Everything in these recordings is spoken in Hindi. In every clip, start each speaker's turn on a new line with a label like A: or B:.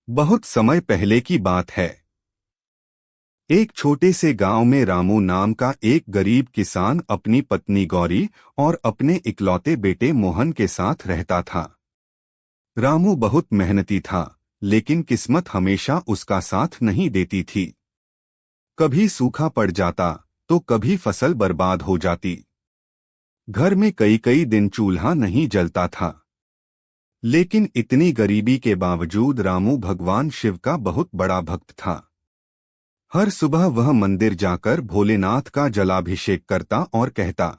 A: बहुत समय पहले की बात है। एक छोटे से गांव में रामू नाम का एक गरीब किसान अपनी पत्नी गौरी और अपने इकलौते बेटे मोहन के साथ रहता था। रामू बहुत मेहनती था, लेकिन किस्मत हमेशा उसका साथ नहीं देती थी। कभी सूखा पड़ जाता तो कभी फसल बर्बाद हो जाती। घर में कई कई दिन चूल्हा नहीं जलता था। लेकिन इतनी गरीबी के बावजूद रामू भगवान शिव का बहुत बड़ा भक्त था। हर सुबह वह मंदिर जाकर भोलेनाथ का जलाभिषेक करता और कहता,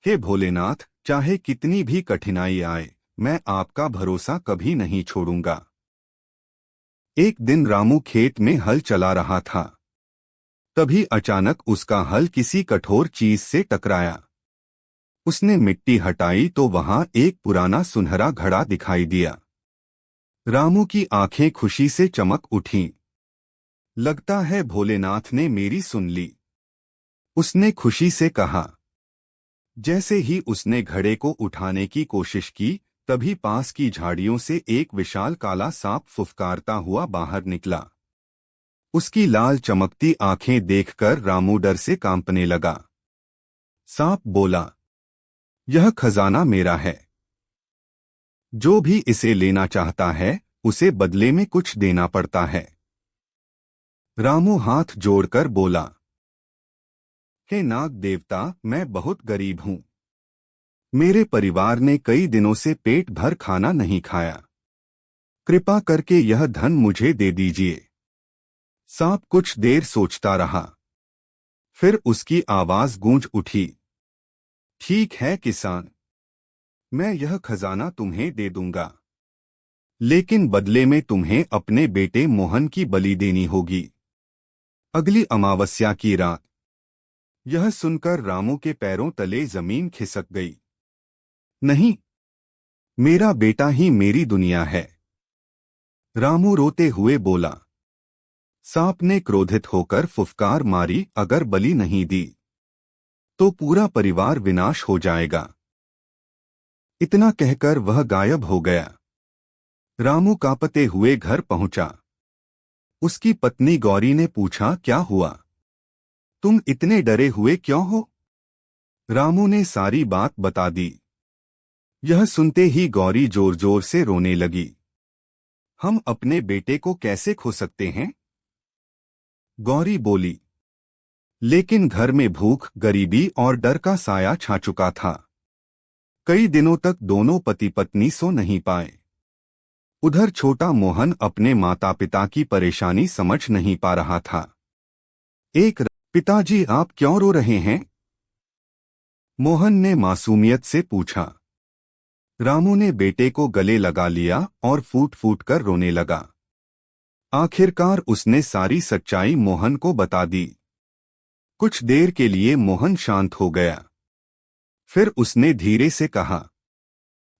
A: हे भोलेनाथ, चाहे कितनी भी कठिनाई आए, मैं आपका भरोसा कभी नहीं छोड़ूंगा। एक दिन रामू खेत में हल चला रहा था। तभी अचानक उसका हल किसी कठोर चीज से टकराया। उसने मिट्टी हटाई तो वहां एक पुराना सुनहरा घड़ा दिखाई दिया। रामू की आंखें खुशी से चमक उठीं। लगता है भोलेनाथ ने मेरी सुन ली, उसने खुशी से कहा। जैसे ही उसने घड़े को उठाने की कोशिश की, तभी पास की झाड़ियों से एक विशाल काला सांप फुफकारता हुआ बाहर निकला। उसकी लाल चमकती आंखें देखकर रामू डर से कांपने लगा। सांप बोला, यह खजाना मेरा है। जो भी इसे लेना चाहता है, उसे बदले में कुछ देना पड़ता है। रामू हाथ जोड़कर बोला, हे नाग देवता, मैं बहुत गरीब हूं। मेरे परिवार ने कई दिनों से पेट भर खाना नहीं खाया। कृपा करके यह धन मुझे दे दीजिए। सांप कुछ देर सोचता रहा। फिर उसकी आवाज गूंज उठी, ठीक है किसान, मैं यह खजाना तुम्हें दे दूंगा, लेकिन बदले में तुम्हें अपने बेटे मोहन की बलि देनी होगी। अगली अमावस्या की रात। यह सुनकर रामू के पैरों तले जमीन खिसक गई। नहीं, मेरा बेटा ही मेरी दुनिया है। रामू रोते हुए बोला। सांप ने क्रोधित होकर फुफकार मारी, अगर बलि नहीं दी तो पूरा परिवार विनाश हो जाएगा। इतना कहकर वह गायब हो गया। रामू कांपते हुए घर पहुंचा। उसकी पत्नी गौरी ने पूछा, क्या हुआ? तुम इतने डरे हुए क्यों हो? रामू ने सारी बात बता दी। यह सुनते ही गौरी जोर जोर से रोने लगी। हम अपने बेटे को कैसे खो सकते हैं? गौरी बोली, लेकिन घर में भूख, गरीबी और डर का साया छा चुका था। कई दिनों तक दोनों पति पत्नी सो नहीं पाए। उधर छोटा मोहन अपने माता पिता की परेशानी समझ नहीं पा रहा था। पिताजी, आप क्यों रो रहे हैं? मोहन ने मासूमियत से पूछा। रामू ने बेटे को गले लगा लिया और फूट फूट कर रोने लगा। आखिरकार उसने सारी सच्चाई मोहन को बता दी। कुछ देर के लिए मोहन शांत हो गया। फिर उसने धीरे से कहा,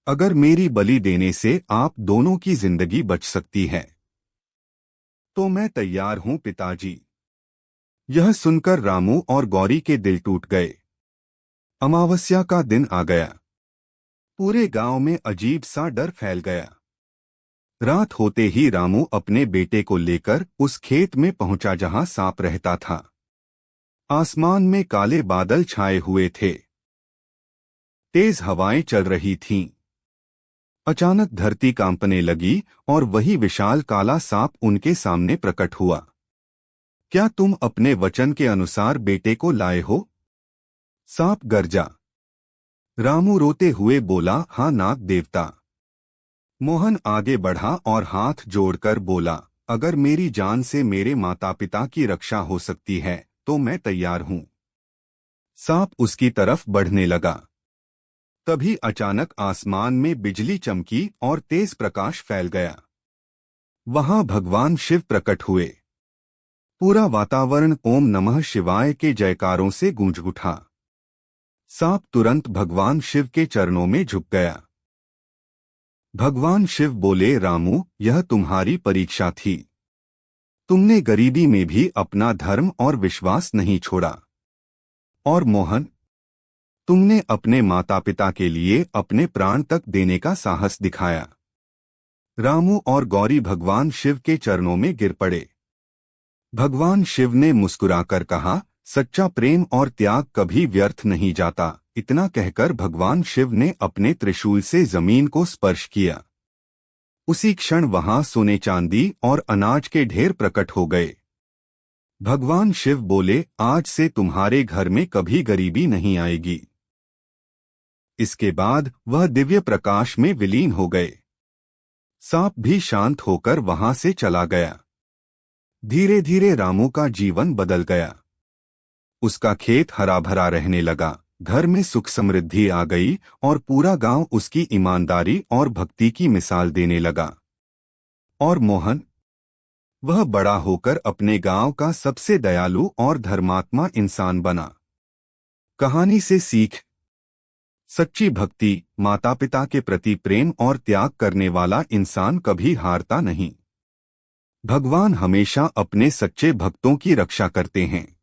A: अगर मेरी बलि देने से आप दोनों की जिंदगी बच सकती है तो मैं तैयार हूं पिताजी। यह सुनकर रामू और गौरी के दिल टूट गए। अमावस्या का दिन आ गया। पूरे गांव में अजीब सा डर फैल गया। रात होते ही रामू अपने बेटे को लेकर उस खेत में पहुंचा जहां सांप रहता था। आसमान में काले बादल छाए हुए थे। तेज हवाएं चल रही थीं। अचानक धरती कांपने लगी और वही विशाल काला सांप उनके सामने प्रकट हुआ। क्या तुम अपने वचन के अनुसार बेटे को लाए हो? सांप गर्जा। रामू रोते हुए बोला, हाँ नाग देवता। मोहन आगे बढ़ा और हाथ जोड़कर बोला, अगर मेरी जान से मेरे माता पिता की रक्षा हो सकती है तो मैं तैयार हूं। सांप उसकी तरफ बढ़ने लगा। तभी अचानक आसमान में बिजली चमकी और तेज प्रकाश फैल गया। वहां भगवान शिव प्रकट हुए। पूरा वातावरण ओम नमः शिवाय के जयकारों से गूंज उठा। सांप तुरंत भगवान शिव के चरणों में झुक गया। भगवान शिव बोले, रामू, यह तुम्हारी परीक्षा थी। तुमने गरीबी में भी अपना धर्म और विश्वास नहीं छोड़ा। और मोहन, तुमने अपने माता पिता के लिए अपने प्राण तक देने का साहस दिखाया। रामू और गौरी भगवान शिव के चरणों में गिर पड़े। भगवान शिव ने मुस्कुराकर कहा, सच्चा प्रेम और त्याग कभी व्यर्थ नहीं जाता। इतना कहकर भगवान शिव ने अपने त्रिशूल से जमीन को स्पर्श किया। उसी क्षण वहां सोने चांदी और अनाज के ढेर प्रकट हो गए। भगवान शिव बोले, आज से तुम्हारे घर में कभी गरीबी नहीं आएगी। इसके बाद वह दिव्य प्रकाश में विलीन हो गए। सांप भी शांत होकर वहां से चला गया। धीरे धीरे रामू का जीवन बदल गया। उसका खेत हरा भरा रहने लगा, घर में सुख समृद्धि आ गई और पूरा गांव उसकी ईमानदारी और भक्ति की मिसाल देने लगा। और मोहन, वह बड़ा होकर अपने गांव का सबसे दयालु और धर्मात्मा इंसान बना। कहानी से सीख: सच्ची भक्ति, माता पिता के प्रति प्रेम और त्याग करने वाला इंसान कभी हारता नहीं। भगवान हमेशा अपने सच्चे भक्तों की रक्षा करते हैं।